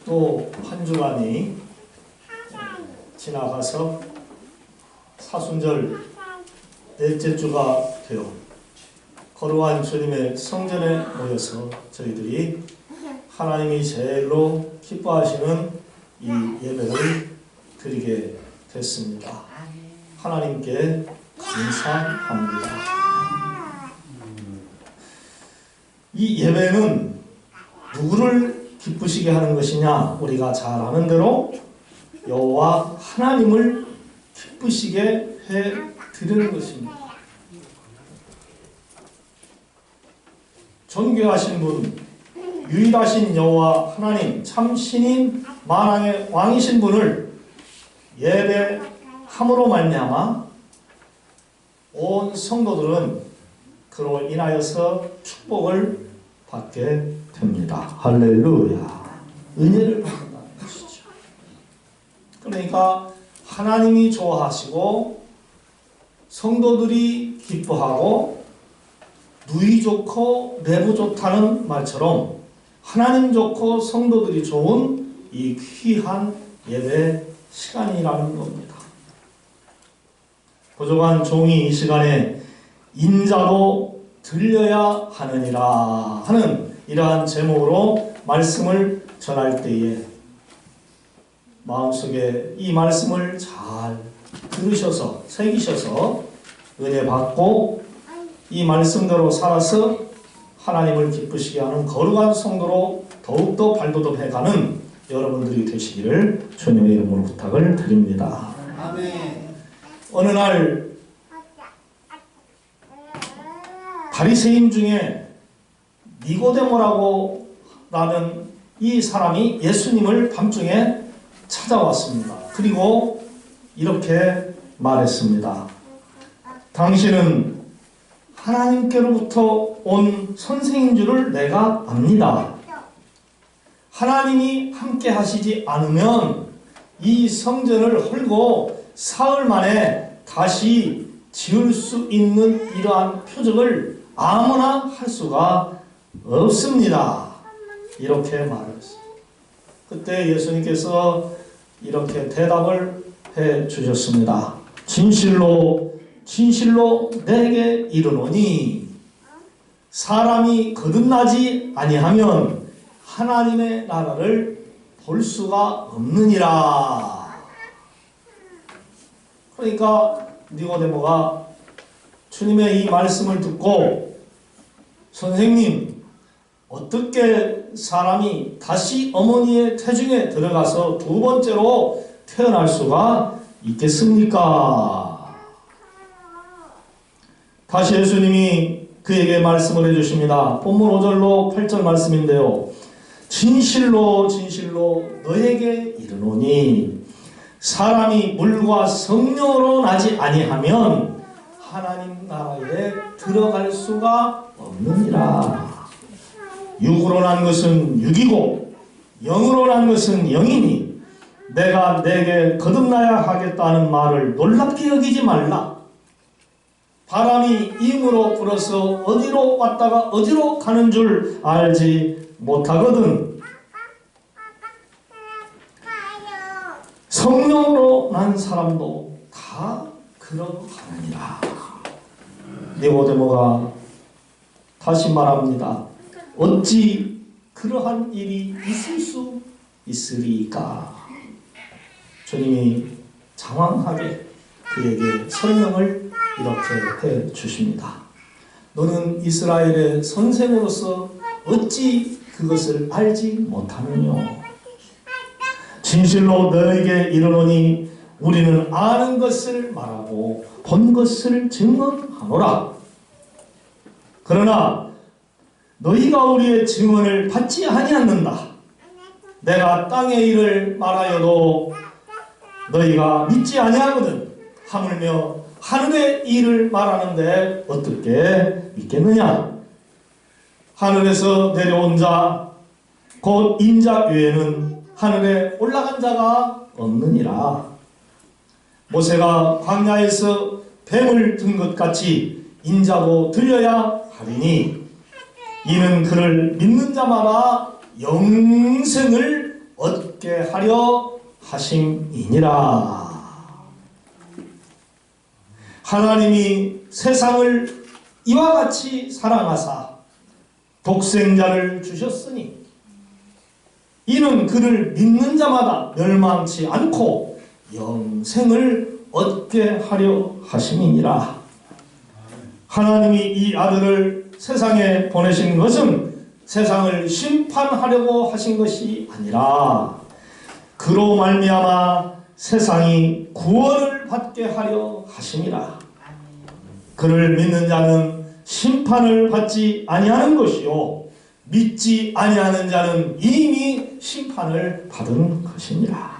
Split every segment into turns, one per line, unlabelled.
또 한 주간이 지나가서 사순절 넷째 주가 되어 거룩한 주님의 성전에 모여서 저희들이 하나님이 제일로 기뻐하시는 이 예배를 드리게 됐습니다. 하나님께 감사합니다. 이 예배는 누구를 기쁘시게 하는 것이냐? 우리가 잘 아는 대로 여호와 하나님을 기쁘시게 해 드리는 것입니다. 존귀하신 분, 유일하신 여호와 하나님, 참 신인 만왕의 왕이신 분을 예배함으로 말미암아 온 성도들은 그로 인하여서 축복을 받게 됩니다. 할렐루야. 은혜를 받는다는 것이죠. 그러니까 하나님이 좋아하시고 성도들이 기뻐하고 누이 좋고 내부 좋다는 말처럼 하나님 좋고 성도들이 좋은 이 귀한 예배 시간이라는 겁니다. 부족한 종이 이 시간에 인자도 들려야 하느니라 하는 이러한 제목으로 말씀을 전할 때에 마음속에 이 말씀을 잘 들으셔서 새기셔서 은혜 받고 이 말씀대로 살아서 하나님을 기쁘시게 하는 거룩한 성도로 더욱더 발돋움해가는 여러분들이 되시기를 주님의 이름으로 부탁을 드립니다.
아멘.
어느 날 바리새인 중에 니고데모라고 라는 이 사람이 예수님을 밤중에 찾아왔습니다. 그리고 이렇게 말했습니다. 당신은 하나님께로부터 온 선생인 줄을 내가 압니다. 하나님이 함께 하시지 않으면 이 성전을 헐고 사흘 만에 다시 지을 수 있는 이러한 표적을 아무나 할 수가 없습니다. 이렇게 말했습니다. 그때 예수님께서 이렇게 대답을 해 주셨습니다. 진실로 진실로 내게 이르노니 사람이 거듭나지 아니하면 하나님의 나라를 볼 수가 없느니라. 그러니까 니고데모가 주님의 이 말씀을 듣고 선생님, 어떻게 사람이 다시 어머니의 태중에 들어가서 두 번째로 태어날 수가 있겠습니까? 다시 예수님이 그에게 말씀을 해주십니다. 본문 5절로 8절 말씀인데요. 진실로 진실로 너에게 이르노니 사람이 물과 성령으로 나지 아니하면 하나님 나라에 들어갈 수가 없느니라. 육으로 난 것은 육이고 영으로 난 것은 영이니 내가 내게 거듭나야 하겠다는 말을 놀랍게 여기지 말라. 바람이 임으로 불어서 어디로 왔다가 어디로 가는 줄 알지 못하거든. 성령으로 난 사람도 다 그러하느니라. 니고데모가 다시 말합니다. 어찌 그러한 일이 있을 수 있으리까? 주님이 장황하게 그에게 설명을 이렇게 해 주십니다. 너는 이스라엘의 선생으로서 어찌 그것을 알지 못하느냐? 진실로 너에게 이르노니 우리는 아는 것을 말하고 본 것을 증언하노라. 그러나 너희가 우리의 증언을 받지 아니하는다. 내가 땅의 일을 말하여도 너희가 믿지 아니하거든. 하물며 하늘의 일을 말하는데 어떻게 믿겠느냐? 하늘에서 내려온 자 곧 인자 외에는 하늘에 올라간 자가 없느니라. 모세가 광야에서 뱀을 든 것 같이 인자도 들려야 하리니 이는 그를 믿는 자마다 영생을 얻게 하려 하심이니라. 하나님이 세상을 이와 같이 사랑하사 독생자를 주셨으니 이는 그를 믿는 자마다 멸망치 않고 영생을 얻게 하려 하심이니라. 하나님이 이 아들을 세상에 보내신 것은 세상을 심판하려고 하신 것이 아니라 그로 말미암아 세상이 구원을 받게 하려 하심이라. 그를 믿는 자는 심판을 받지 아니하는 것이요 믿지 아니하는 자는 이미 심판을 받은 것이니라.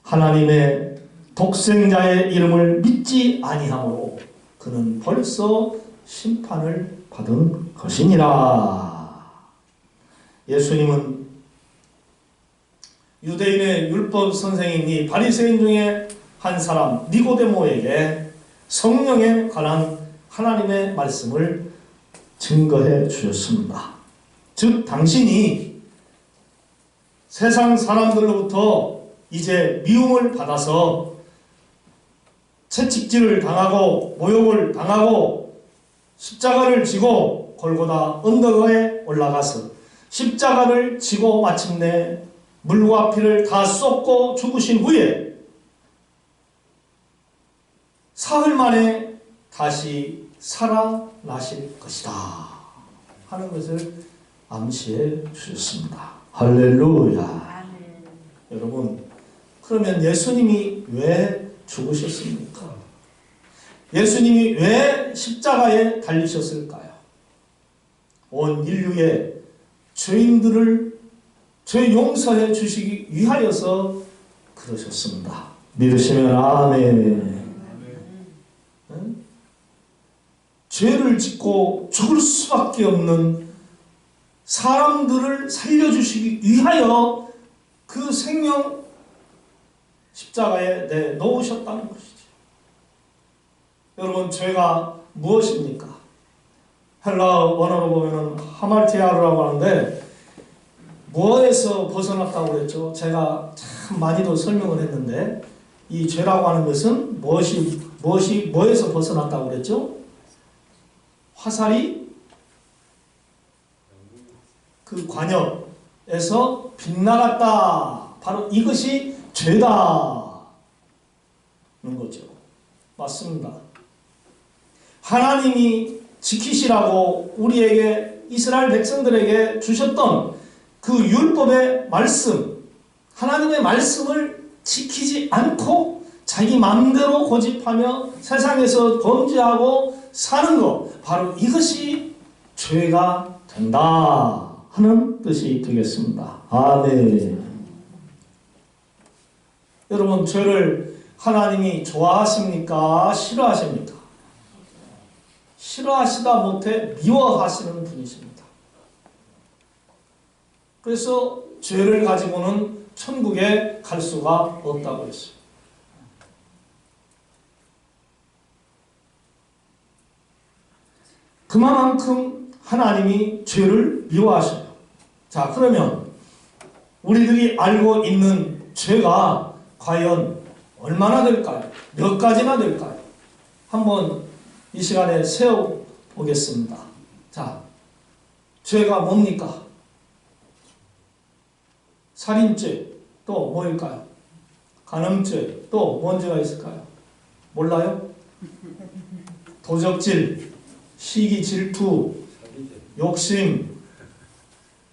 하나님의 독생자의 이름을 믿지 아니하므로 그는 벌써 심판을 받은 것이니라. 예수님은 유대인의 율법 선생인 이 바리새인 중에 한 사람 니고데모에게 성령에 관한 하나님의 말씀을 증거해 주셨습니다. 즉 당신이 세상 사람들로부터 이제 미움을 받아서 채찍질을 당하고 모욕을 당하고 십자가를 지고 골고다 언덕에 올라가서 십자가를 지고 마침내 물과 피를 다 쏟고 죽으신 후에 사흘 만에 다시 살아나실 것이다 하는 것을 암시해 주셨습니다. 할렐루야. 여러분, 그러면 예수님이 왜 죽으셨습니까? 예수님이 왜 십자가에 달리셨을까요? 온 인류의 죄인들을 죄 용서해 주시기 위하여서 그러셨습니다. 믿으시면 아멘. 죄를 짓고 죽을 수밖에 없는 사람들을 살려주시기 위하여 그 생명 십자가에 내놓으셨다는 것이죠. 여러분, 죄가 무엇입니까? 헬라 원어로 보면 하말티아르라고 하는데 뭐에서 벗어났다고 그랬죠? 제가 참 많이도 설명을 했는데 이 죄라고 하는 것은 뭐에서 벗어났다고 그랬죠? 화살이 그 관역에서 빗나갔다. 바로 이것이 죄다는 거죠. 맞습니다. 하나님이 지키시라고 우리에게 이스라엘 백성들에게 주셨던 그 율법의 말씀, 하나님의 말씀을 지키지 않고 자기 마음대로 고집하며 세상에서 범죄하고 사는 것, 바로 이것이 죄가 된다 하는 뜻이 되겠습니다. 아멘. 여러분, 죄를 하나님이 좋아하십니까? 싫어하십니까? 싫어하시다 못해 미워하시는 분이십니다. 그래서 죄를 가지고는 천국에 갈 수가 없다고 했어요. 그만큼 하나님이 죄를 미워하셔요. 자, 그러면 우리들이 알고 있는 죄가 과연 얼마나 될까요? 몇 가지나 될까요? 한번 이 시간에 세워보겠습니다. 자, 죄가 뭡니까? 살인죄, 또 뭐일까요? 간음죄, 또 뭔 죄가 있을까요? 몰라요? 도적질, 시기, 질투, 욕심,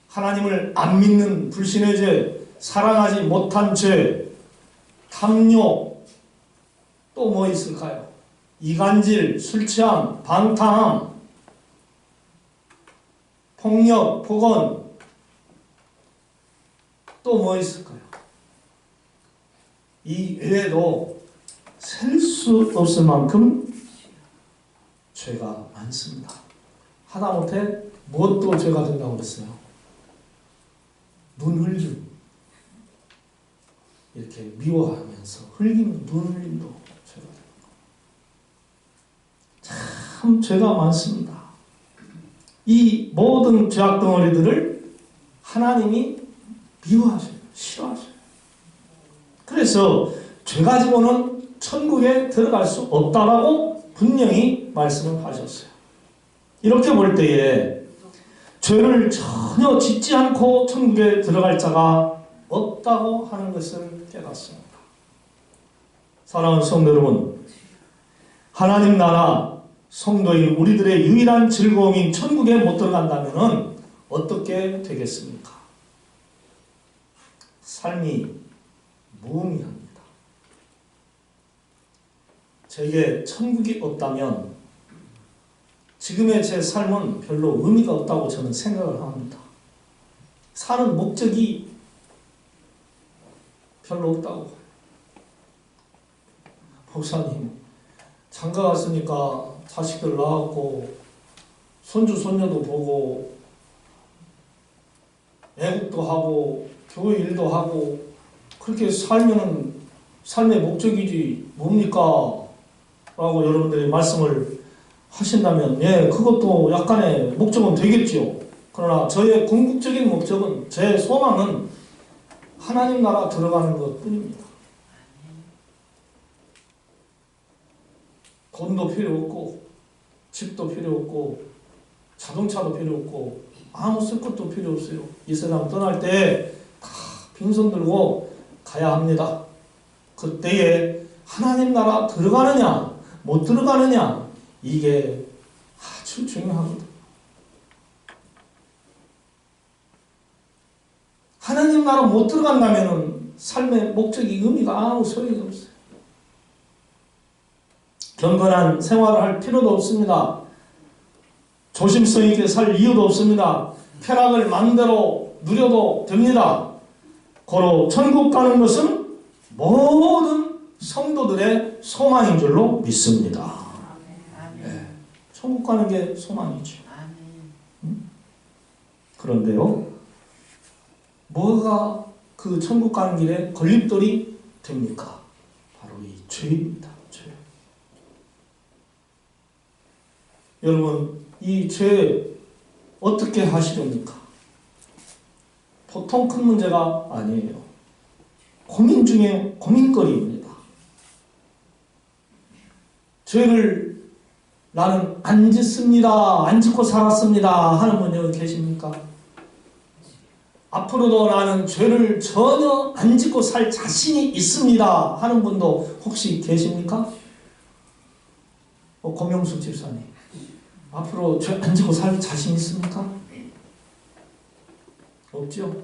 하나님을 안 믿는 불신의 죄, 사랑하지 못한 죄, 탐욕, 또 뭐 있을까요? 이간질, 술 취함, 방탕함, 폭력, 폭언, 또 뭐 있을까요? 이 외에도 셀 수 없을 만큼 죄가 많습니다. 하다못해 무엇도 죄가 된다고 그랬어요? 눈 흘림. 이렇게 미워하면서 흘리는 눈 흘림도 죄가 됩니다. 참 죄가 많습니다. 이 모든 죄악 덩어리들을 하나님이 미워하셔요. 싫어하셔요. 그래서 죄 가지고는 천국에 들어갈 수 없다라고 분명히 말씀을 하셨어요. 이렇게 볼 때에 죄를 전혀 짓지 않고 천국에 들어갈 자가 없다고 하는 것을 깨닫습니다. 사랑하는 성도 여러분, 하나님 나라 성도인 우리들의 유일한 즐거움인 천국에 못 들어간다면 어떻게 되겠습니까? 삶이 무의미합니다. 제게 천국이 없다면 지금의 제 삶은 별로 의미가 없다고 저는 생각을 합니다. 사는 목적이 별로 없다고 봐요. 목사님, 장가 갔으니까 자식들 낳았고 손주 손녀도 보고 애국도 하고 교회 일도 하고 그렇게 살면 삶의 목적이지 뭡니까? 라고 여러분들이 말씀을 하신다면 예, 그것도 약간의 목적은 되겠죠. 그러나 저의 궁극적인 목적은, 제 소망은 하나님 나라 들어가는 것 뿐입니다. 돈도 필요 없고 집도 필요 없고 자동차도 필요 없고 아무 쓸 것도 필요 없어요. 이 세상 떠날 때 다 빈손 들고 가야 합니다. 그때에 하나님 나라 들어가느냐 못 들어가느냐, 이게 아주 중요하거든요. 하나님 나라 못 들어간다면 삶의 목적이 의미가 아무 소용이 없어요. 경건한 생활을 할 필요도 없습니다. 조심성 있게 살 이유도 없습니다. 쾌락을 마음대로 누려도 됩니다. 고로 천국 가는 것은 모든 성도들의 소망인 줄로 믿습니다. 네. 천국 가는 게 소망이죠. 그런데요, 뭐가 그 천국 가는 길에 걸림돌이 됩니까? 바로 이 죄입니다. 죄. 여러분, 이 죄 어떻게 하시렵니까? 보통 큰 문제가 아니에요. 고민 중에 고민거리입니다. 죄를 나는 안 짓습니다, 안 짓고 살았습니다 하는 분 여기 계십니까? 앞으로도 나는 죄를 전혀 안 짓고 살 자신이 있습니다 하는 분도 혹시 계십니까? 고명숙 집사님, 앞으로 죄 안 짓고 살 자신 있습니까? 없죠?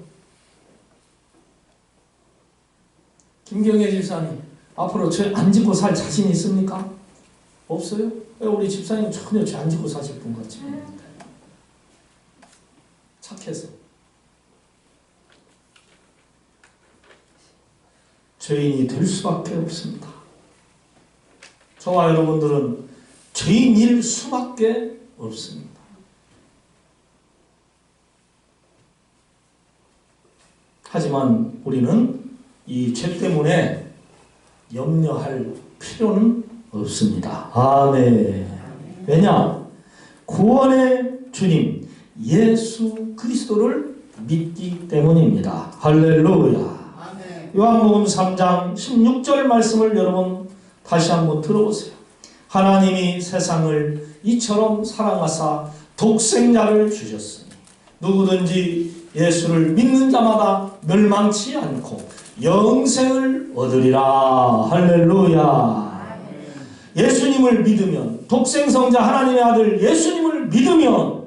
김경애 집사님, 앞으로 죄 안 짓고 살 자신 있습니까? 없어요? 우리 집사님 전혀 죄 안 짓고 사실 분 같지 않습니다. 착해서. 죄인이 될 수밖에 없습니다. 저와 여러분들은 죄인일 수밖에 없습니다. 하지만 우리는 이 죄 때문에 염려할 필요는 없습니다. 아멘. 왜냐? 구원의 주님 예수 그리스도를 믿기 때문입니다. 할렐루야. 요한복음 3장 16절 말씀을 여러분 다시 한번 들어보세요. 하나님이 세상을 이처럼 사랑하사 독생자를 주셨으니 누구든지 예수를 믿는 자마다 멸망치 않고 영생을 얻으리라. 할렐루야. 예수님을 믿으면, 독생성자 하나님의 아들 예수님을 믿으면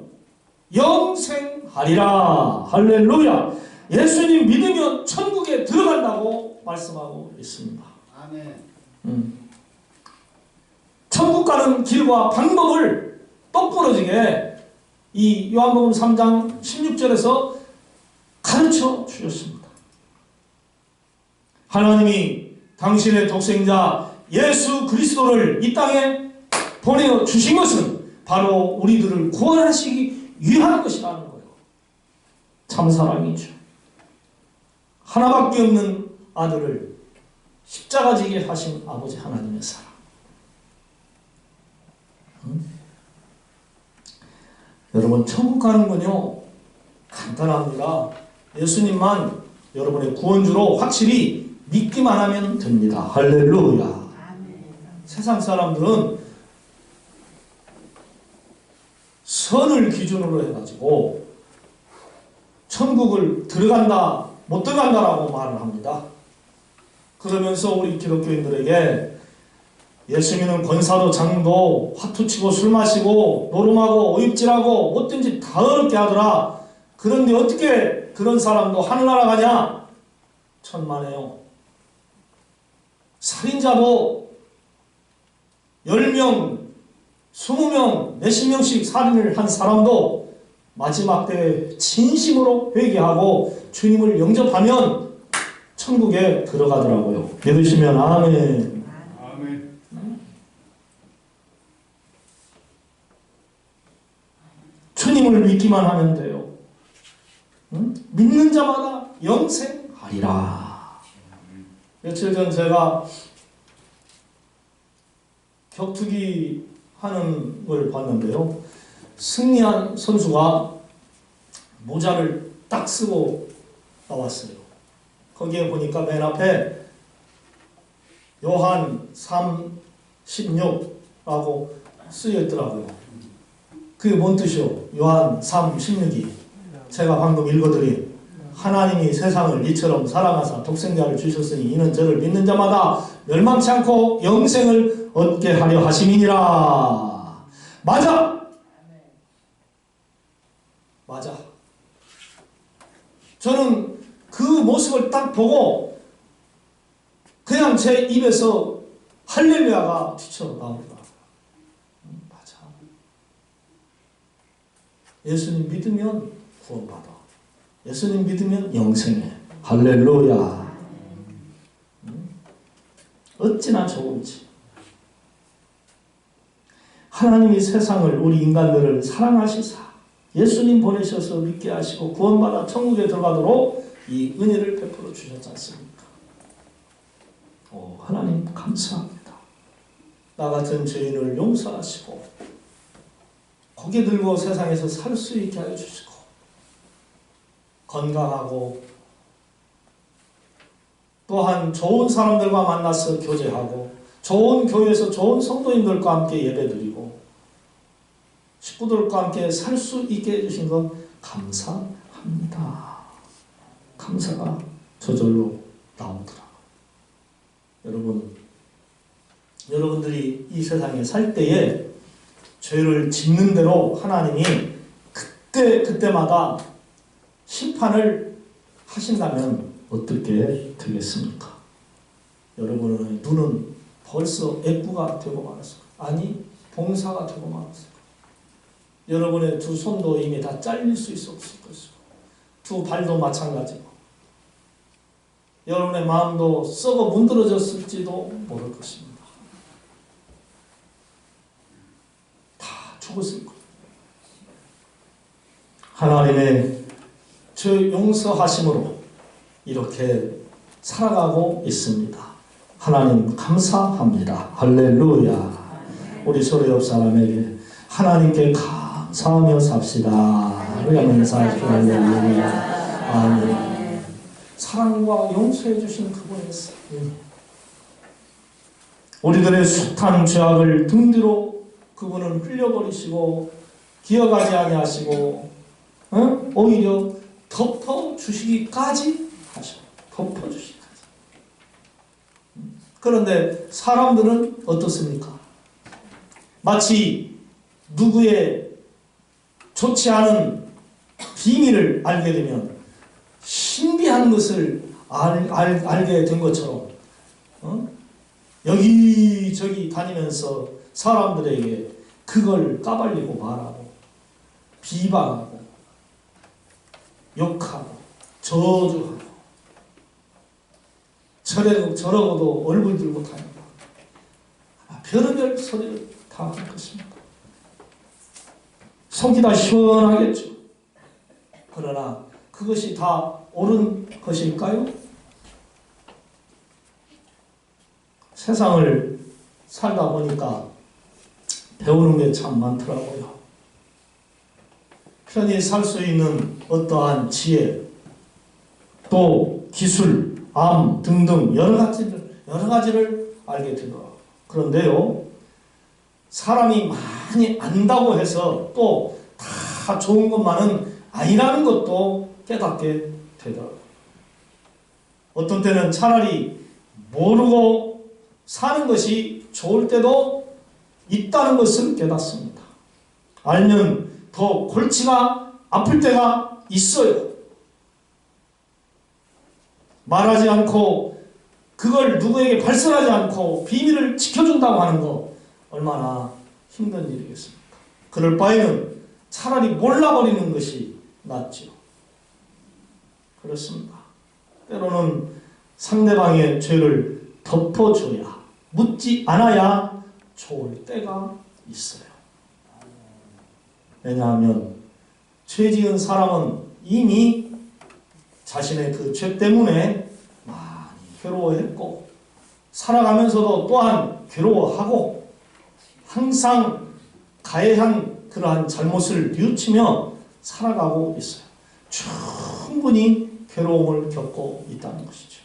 영생하리라. 할렐루야. 예수님 믿으면 천국에 들어간다고 말씀하고 있습니다. 천국 가는 길과 방법을 똑부러지게 이 요한복음 3장 16절에서 가르쳐 주셨습니다. 하나님이 당신의 독생자 예수 그리스도를 이 땅에 보내어 주신 것은 바로 우리들을 구원하시기 위한 것이라는 거예요. 참 사랑이죠. 하나밖에 없는 아들을 십자가 지게 하신 아버지 하나님의 사랑. 여러분, 천국 가는 건요 간단합니다. 예수님만 여러분의 구원주로 확실히 믿기만 하면 됩니다. 할렐루야. 세상 사람들은 선을 기준으로 해가지고 천국을 들어간다 못 들어간다라고 말을 합니다. 그러면서 우리 기독교인들에게 예수 믿는 권사도 장도 화투치고 술 마시고 노름하고 오입질하고 뭐든지 다 어렵게 하더라. 그런데 어떻게 그런 사람도 하늘나라 가냐? 천만에요. 살인자도 10명, 20명, 몇십 명씩 살인을 한 사람도 마지막 때에 진심으로 회개하고 주님을 영접하면 천국에 들어가더라고요. 믿으시면 아멘.
아멘.
주님을 믿기만 하면 돼요. 믿는 자마다 영생하리라. 며칠 전 제가 격투기 하는 걸 봤는데요. 승리한 선수가 모자를 딱 쓰고 나왔어요. 거기에 보니까 맨 앞에 요한 3:16라고 쓰여 있더라고요. 그게 뭔 뜻이요? 요한 3:16이 제가 방금 읽어드린 하나님이 세상을 이처럼 사랑하사 독생자를 주셨으니 이는 저를 믿는 자마다 멸망치 않고 영생을 얻게 하려 하심이니라. 맞아! 맞아. 저는 그 모습을 딱 보고 그냥 제 입에서 할렐루야가 튀쳐나오더라고요. 맞아. 예수님 믿으면 구원받아. 예수님 믿으면 영생해. 할렐루야. 어찌나 좋은지. 하나님이 세상을 우리 인간들을 사랑하시사 예수님 보내셔서 믿게 하시고 구원받아 천국에 들어가도록 이 은혜를 베풀어 주셨지 않습니까? 오, 하나님 감사합니다. 나 같은 죄인을 용서하시고 고개 들고 세상에서 살 수 있게 하여 주시고 건강하고 또한 좋은 사람들과 만나서 교제하고 좋은 교회에서 좋은 성도님들과 함께 예배드리고 식구들과 함께 살 수 있게 해주신 것 감사합니다. 감사가 저절로 나오더라. 여러분들이 이 세상에 살 때에 죄를 짓는 대로 하나님이 그때마다 심판을 하신다면 어떻게 되겠습니까? 여러분의 눈은 벌써 애꾸가 되고 말았을 거예요. 아니, 봉사가 되고 말았을 거예요. 여러분의 두 손도 이미 다 잘릴 수 있었을 것이고 두 발도 마찬가지고 여러분의 마음도 썩어 문드러졌을지도 모를 것입니다. 다 죽었을 거예요. 하나님의 죄 용서하심으로 이렇게 살아가고 있습니다. 하나님 감사합니다. 할렐루야. 우리 서로 옆 사람에게 하나님께 감사하며 삽시다. 할렐루야. 아멘. 사랑과 용서해 주신 그분의 사랑. 우리들의 숱한 죄악을 등 뒤로 그분은 흘려버리시고 기억하지 아니하시고 오히려 덮어주시기까지 하셔. 덮어주시기까지. 그런데 사람들은 어떻습니까? 마치 누구의 좋지 않은 비밀을 알게 되면 신비한 것을 알게 된 것처럼 여기저기 다니면서 사람들에게 그걸 까발리고 말하고 비방하고 욕하고 저주하고 저러고도 얼굴 들고 다니고 별의별 소리를 다 할 것입니다. 속이 다 시원하겠죠. 그러나 그것이 다 옳은 것일까요? 세상을 살다 보니까 배우는 게 참 많더라고요. 편히 살 수 있는 어떠한 지혜, 또 기술, 암 등등 여러 가지를 알게 되더라고요. 그런데요, 사람이 많이 안다고 해서 또 다 좋은 것만은 아니라는 것도 깨닫게 되더라고요. 어떤 때는 차라리 모르고 사는 것이 좋을 때도 있다는 것을 깨닫습니다. 알면 더 골치가 아플 때가 있어요. 말하지 않고 그걸 누구에게 발설하지 않고 비밀을 지켜준다고 하는 거 얼마나 힘든 일이겠습니까? 그럴 바에는 차라리 몰라버리는 것이 낫죠. 그렇습니다. 때로는 상대방의 죄를 덮어줘야, 묻지 않아야 좋을 때가 있어요. 왜냐하면 죄 지은 사람은 이미 자신의 그 죄 때문에 많이 괴로워했고 살아가면서도 또한 괴로워하고 항상 가해한 그러한 잘못을 뉘우치며 살아가고 있어요. 충분히 괴로움을 겪고 있다는 것이죠.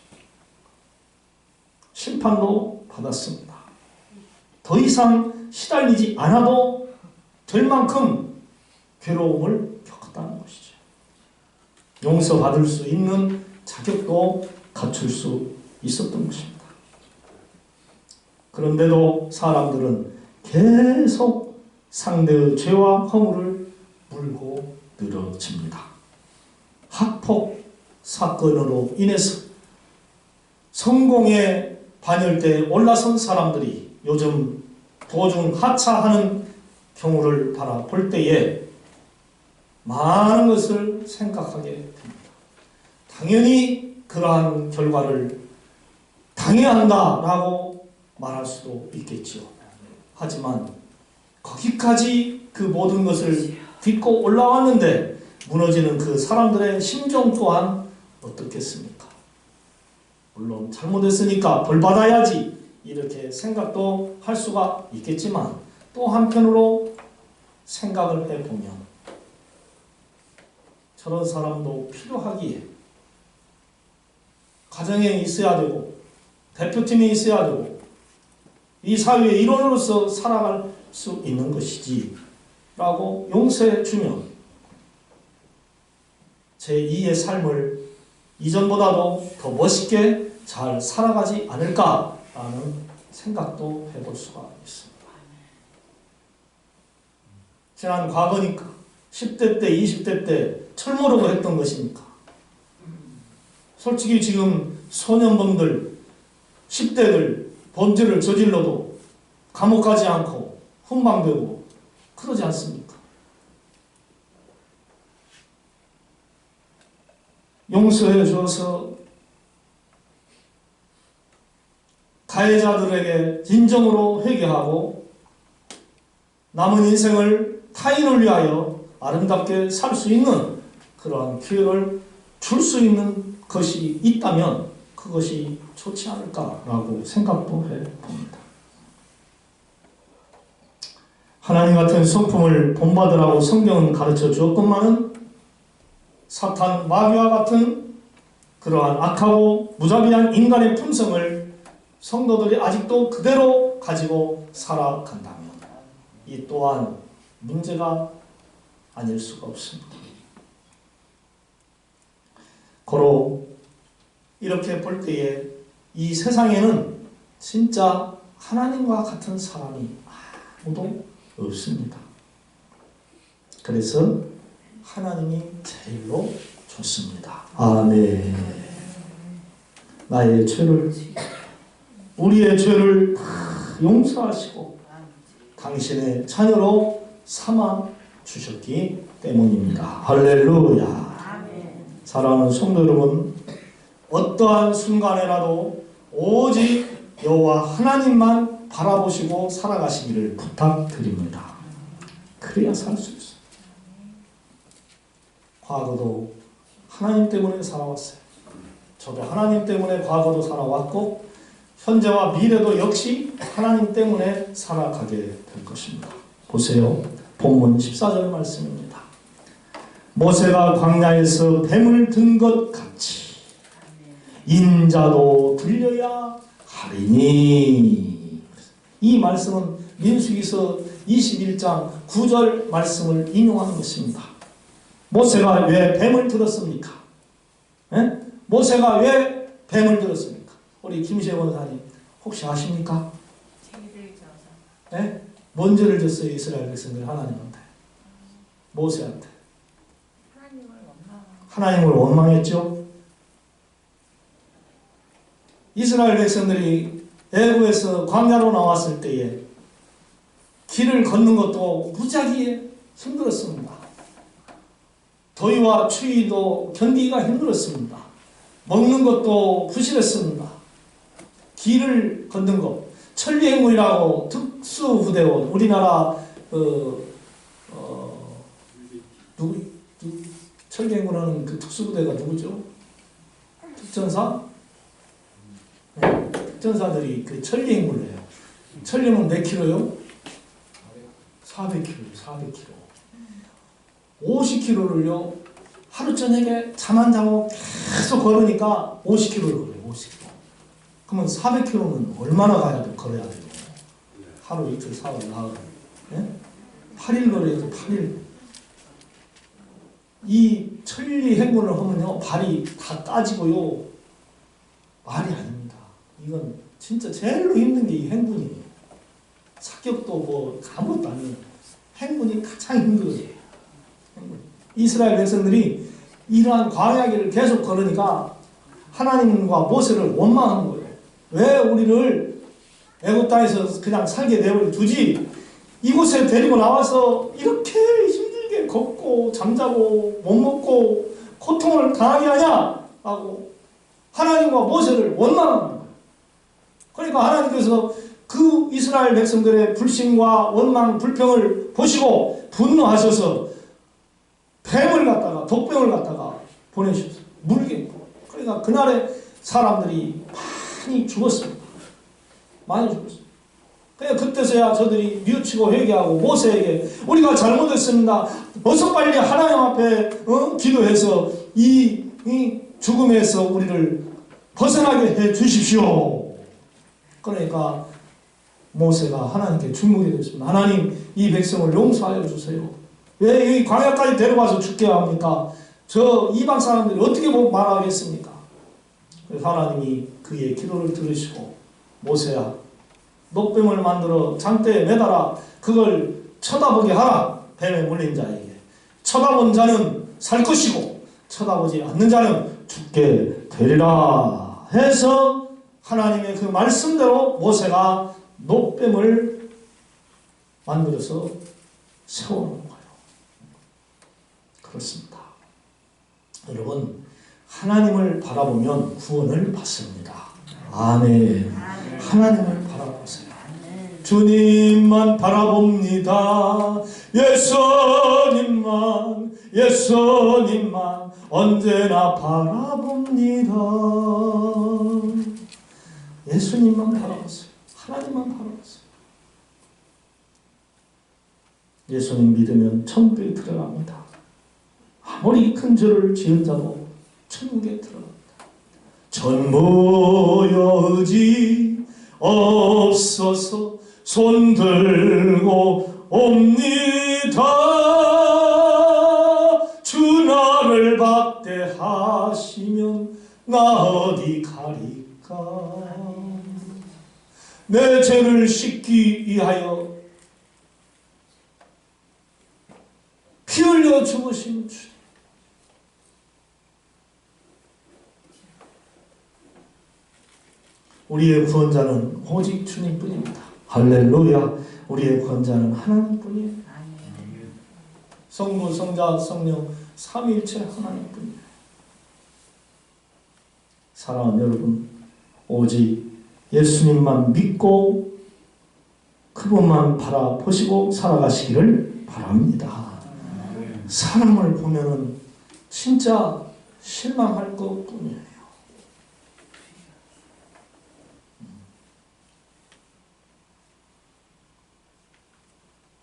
심판도 받았습니다. 더 이상 시달리지 않아도 될 만큼 괴로움을 겪었다는 것이죠. 용서받을 수 있는 자격도 갖출 수 있었던 것입니다. 그런데도 사람들은 계속 상대의 죄와 허물을 물고 늘어집니다. 학폭 사건으로 인해서 성공의 반열대에 올라선 사람들이 요즘 도중 하차하는 경우를 바라볼 때에 많은 것을 생각하게 됩니다. 당연히 그러한 결과를 당해야 한다라고 말할 수도 있겠지요. 하지만 거기까지 그 모든 것을 딛고 올라왔는데 무너지는 그 사람들의 심정 또한 어떻겠습니까? 물론 잘못했으니까 벌받아야지 이렇게 생각도 할 수가 있겠지만 또 한편으로 생각을 해보면 저런 사람도 필요하기에 가정에 있어야 되고 대표팀에 있어야 되고 이 사회의 일원으로서 살아갈 수 있는 것이지 라고 용서해 주면 제2의 삶을 이전보다도 더 멋있게 잘 살아가지 않을까라는 생각도 해볼 수가 있습니다. 지난 과거니까 10대 때 20대 때 철모르고 했던 것이니까 솔직히 지금 소년범들 10대들 범죄를 저질러도 감옥 가지 않고 훈방되고 그러지 않습니까? 용서해 줘서 가해자들에게 진정으로 회개하고 남은 인생을 타인을 위하여 아름답게 살 수 있는 그러한 기회를 줄 수 있는 것이 있다면 그것이 좋지 않을까라고 생각도 해봅니다. 하나님 같은 성품을 본받으라고 성경은 가르쳐 주었건만은 사탄 마귀와 같은 그러한 악하고 무자비한 인간의 품성을 성도들이 아직도 그대로 가지고 살아간다면 이 또한 문제가 아닐 수가 없습니다. 고로 이렇게 볼 때에 이 세상에는 진짜 하나님과 같은 사람이 아무도 없습니다. 그래서 하나님이 제일로 좋습니다. 아멘. 나의 죄를 우리의 죄를 다 용서하시고 당신의 자녀로 삼아 주셨기 때문입니다. 할렐루야. 사랑하는 성도 여러분, 어떠한 순간에라도 오직 여호와 하나님만 바라보시고 살아가시기를 부탁드립니다. 그래야 살 수 있어요. 과거도 하나님 때문에 살아왔어요. 저도 하나님 때문에 과거도 살아왔고 현재와 미래도 역시 하나님 때문에 살아가게 될 것입니다. 보세요. 본문 14절 말씀입니다. 모세가 광야에서 뱀을 든 것 같이 인자도 들려야 하리니. 이 말씀은 민수기서 21장 9절 말씀을 인용하는 것입니다. 모세가 왜 뱀을 들었습니까? 에? 모세가 왜 뱀을 들었습니까? 우리 김시혜 원사님 혹시 아십니까? 에? 뭔 죄를 졌어요 이스라엘 백성들이 하나님한테? 모세한테. 하나님을 원망했죠. 이스라엘 백성들이 애굽에서 광야로 나왔을 때에 길을 걷는 것도 무지하게 힘들었습니다. 더위와 추위도 견디기가 힘들었습니다. 먹는 것도 부실했습니다. 길을 걷는 것, 천리행군이라고 특수부대원, 우리나라 천리행군하는 그 특수부대가 누구죠? 특전사? 네, 특전사들이 그 천리행군을 해요. 천리면 몇 킬로요? 400kg, 400kg. 50km를요, 하루 저녁에 잠 안 자고 계속 걸으니까 50km를 걸어요, 50km. 그러면 400km는 얼마나 걸어야 돼요? 하루 이틀, 사흘, 나흘. 예? 8일 걸어야 돼, 8일. 이 천리 행군을 하면요, 발이 다 따지고요, 말이 아닙니다. 이건 진짜 제일로 힘든 게 이 행군이에요. 사격도 뭐 아무것도 아니에요. 행군이 가장 힘들어요. 이스라엘 백성들이 이러한 광야길을 계속 걸으니까 하나님과 모세를 원망한 거예요. 왜 우리를 애굽 땅에서 그냥 살게 내버려 두지? 이곳에 데리고 나와서 이렇게 힘들게 걷고 잠자고 못 먹고 고통을 당하게 하냐? 라고 하나님과 모세를 원망한 거예요. 그러니까 하나님께서 그 이스라엘 백성들의 불신과 원망, 불평을 보시고 분노하셔서 뱀을 갖다가, 독뱀을 갖다가 보내셨어요. 물개. 그러니까 그날에 사람들이 많이 죽었습니다. 많이 죽었어요. 그러니까 그때서야 저들이 뉘우치고 회개하고 모세에게 우리가 잘못했습니다. 어서 빨리 하나님 앞에 기도해서 이 죽음에서 우리를 벗어나게 해 주십시오. 그러니까 모세가 하나님께 중보게 됐습니다. 하나님, 이 백성을 용서하여 주세요. 왜 이 광야까지 데려가서 죽게 합니까? 저 이방 사람들이 어떻게 말하겠습니까? 그래서 하나님이 그의 기도를 들으시고, 모세야, 녹뱀을 만들어 장대에 매달아 그걸 쳐다보게 하라. 뱀에 물린 자에게. 쳐다본 자는 살 것이고 쳐다보지 않는 자는 죽게 되리라 해서 하나님의 그 말씀대로 모세가 녹뱀을 만들어서 세워놓은 거예요. 그렇습니다. 여러분, 하나님을 바라보면 구원을 받습니다. 아멘. 하나님을 바라보세요. 주님만 바라봅니다. 예수님만 언제나 바라봅니다. 예수님만 바라보세요. 하나님만 바라보세요. 예수님 믿으면 천국에 들어갑니다. 아무리 큰 죄를 지은 자도 천국에 들어갑니다. 전부여 의지 없어서 손들고 옵니다. 주 나를 박대하시면 나 어디 가리까. 내 죄를 씻기 위하여 피 흘려 죽으신 주님. 우리의 구원자는 오직 주님뿐입니다. 할렐루야. 우리의 구원자는 하나님뿐이에요. 성부, 성자, 성령 삼위일체 하나님뿐이에요. 사랑하는 여러분, 오직 예수님만 믿고 그분만 바라보시고 살아가시기를 바랍니다. 사람을 보면은 진짜 실망할 것뿐이에요.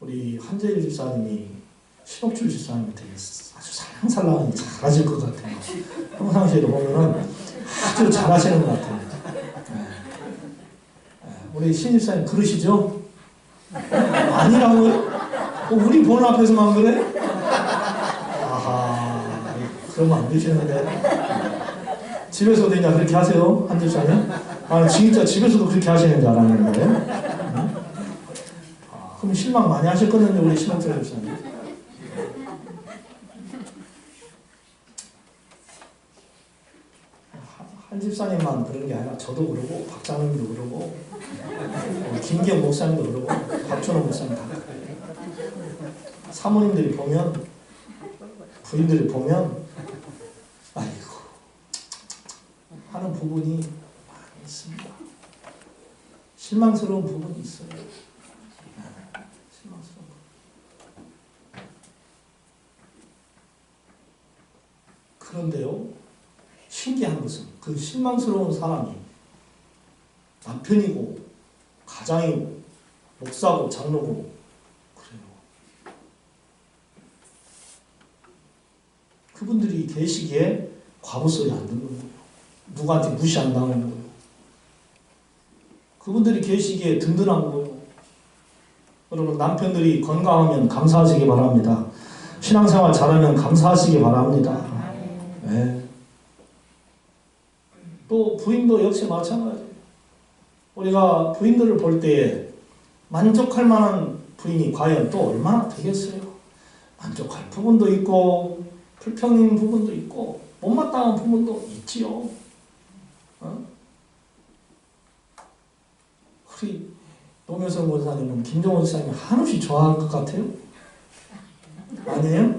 우리 한재일 집사님이 신옥주 집사님이 되게 아주 살랑살랑 잘하실 것 같아요. 평상시에도 보면은 아주 잘하시는 것 같아요. 우리 신입사님 그러시죠? 아니라고요? 우리 보는 앞에서만 그래? 아하, 그러면 안 되시는데. 집에서도 그냥 그렇게 하세요? 한집사님? 아, 진짜 집에서도 그렇게 하시는 줄 알았는데. 그럼 실망 많이 하셨거든요, 우리 신학생 집사님. 한 집사님만 그런 게 아니라 저도 그러고 박장님도 그러고 김기현 목사님도 그러고 박준호 목사님 다 그래요. 사모님들이 보면 부인들이 보면 아이고 하는 부분이 많이 있습니다. 실망스러운 부분이 있어요. 실망스러운 부분. 그런데요, 신기한 것은 그 실망스러운 사람이 남편이고 가장이고 목사고 장로고 그래요. 그분들이 계시기에 과부소리 안 듣는 거예요. 누구한테 무시 안 당하는 거예요. 그분들이 계시기에 든든한 거예요. 여러분, 남편들이 건강하면 감사하시기 바랍니다. 신앙생활 잘하면 감사하시기 바랍니다. 네. 또 부인도 역시 마찬가지예요. 우리가 부인들을 볼 때에 만족할 만한 부인이 과연 또 얼마나 되겠어요? 만족할 부분도 있고 불평인 부분도 있고 못마땅한 부분도 있지요. 우리 노면성 원사님은 김종원 사님이 한없이 좋아할 것 같아요? 아니에요?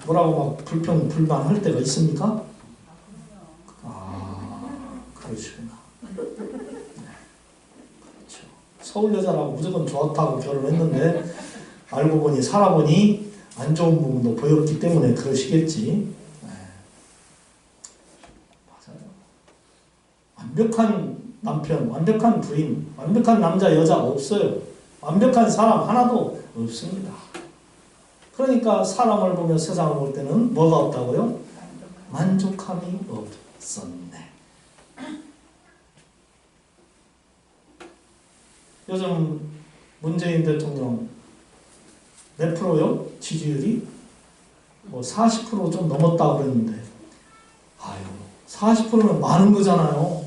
뭐라고 막 불평 불만할 때가 있습니까? 그러시구나. 그렇죠. 서울 여자라고 무조건 좋다고 결혼했는데 알고 보니 살아보니 안 좋은 부분도 보였기 때문에 그러시겠지. 네. 맞아요. 완벽한 남편, 완벽한 부인, 완벽한 남자, 여자 없어요. 완벽한 사람 하나도 없습니다. 그러니까 사람을 보며 세상을 볼 때는 뭐가 없다고요? 만족함이 없었네. 요즘 문재인 대통령 몇 프로요? 지지율이? 뭐 40% 좀 넘었다 그랬는데, 아유, 40%면 많은 거잖아요.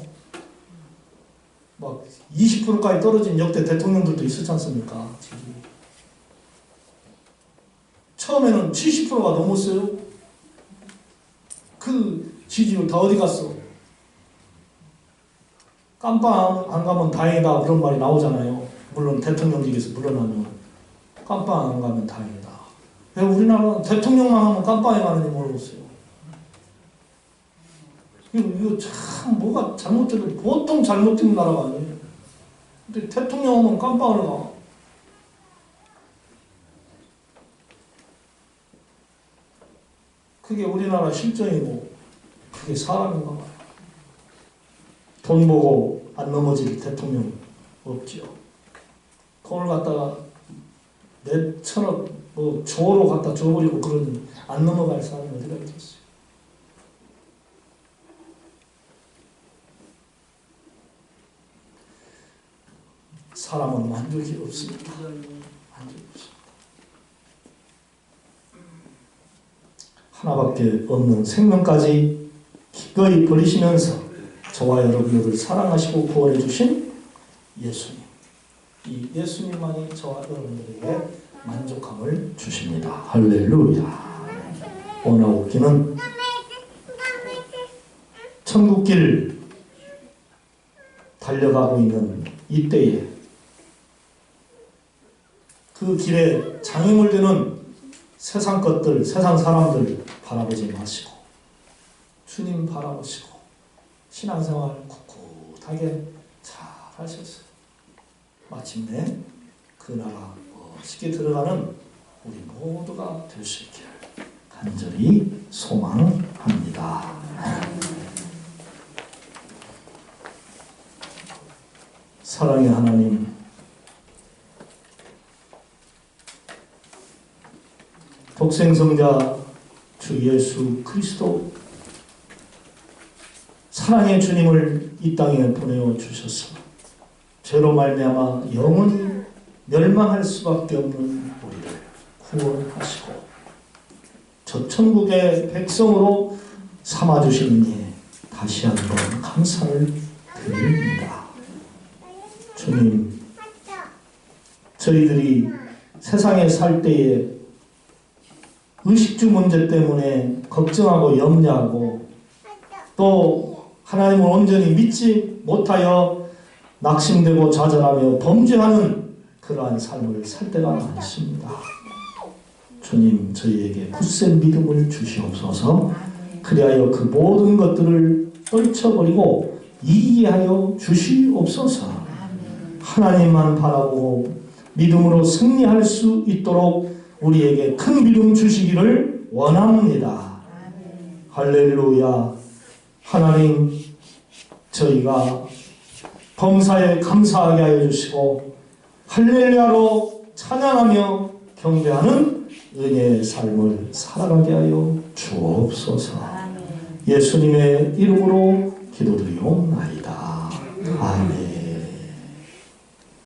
막 20%까지 떨어진 역대 대통령들도 있었지 않습니까? 지지율. 처음에는 70%가 넘었어요. 그 지지율 다 어디 갔어? 깜빵 안 가면 다행이다 그런 말이 나오잖아요. 물론 대통령직에서 물러나면 깜빵 안 가면 다행이다. 왜 우리나라는 대통령만 하면 깜빵에 가는지 모르겠어요. 이거 참 뭐가 잘못되고 보통 잘못된 나라가 아니에요. 근데 대통령 하면 깜빵을 가. 그게 우리나라 실정이고 그게 사람인가 봐요. 돈 보고 안 넘어질 대통령 없죠. 돈을 갖다가 몇 천억, 뭐 조로 갖다 줘버리고 그러니 안 넘어갈 사람이 어디가 있겠어요. 사람은 만족이 없습니다. 만족이 없습니다. 하나밖에 없는 생명까지 기꺼이 버리시면서 저와 여러분들을 사랑하시고 구원해 주신 예수님. 이 예수님만이 저와 여러분들에게 만족함을 주십니다. 할렐루야. 원하옵기는 천국길 달려가고 있는 이때에 그 길에 장애물 되는 세상 것들, 세상 사람들 바라보지 마시고 주님 바라보시고 신앙생활 꿋꿋하게 잘 하셨어요. 마침내 그 나라 멋있게 들어가는 우리 모두가 될 수 있기를 간절히 소망합니다. 사랑의 하나님, 독생성자 주 예수 그리스도 사랑의 주님을 이 땅에 보내어 주셔서 죄로 말미암아 영원히 멸망할 수밖에 없는 우리를 구원하시고 저 천국의 백성으로 삼아주시니 다시 한번 감사를 드립니다. 주님, 저희들이 세상에 살 때에 의식주 문제 때문에 걱정하고 염려하고 또 하나님을 온전히 믿지 못하여 낙심되고 좌절하며 범죄하는 그러한 삶을 살 때가 많습니다. 주님, 저희에게 굳센 믿음을 주시옵소서. 그리하여 그 모든 것들을 떨쳐버리고 이기게 하여 주시옵소서. 하나님만 바라보고 믿음으로 승리할 수 있도록 우리에게 큰 믿음 주시기를 원합니다. 할렐루야. 하나님, 저희가 범사에 감사하게 하여 주시고 할렐루야로 찬양하며 경배하는 은혜의 삶을 살아가게 하여 주옵소서. 예수님의 이름으로 기도드리옵나이다. 아멘.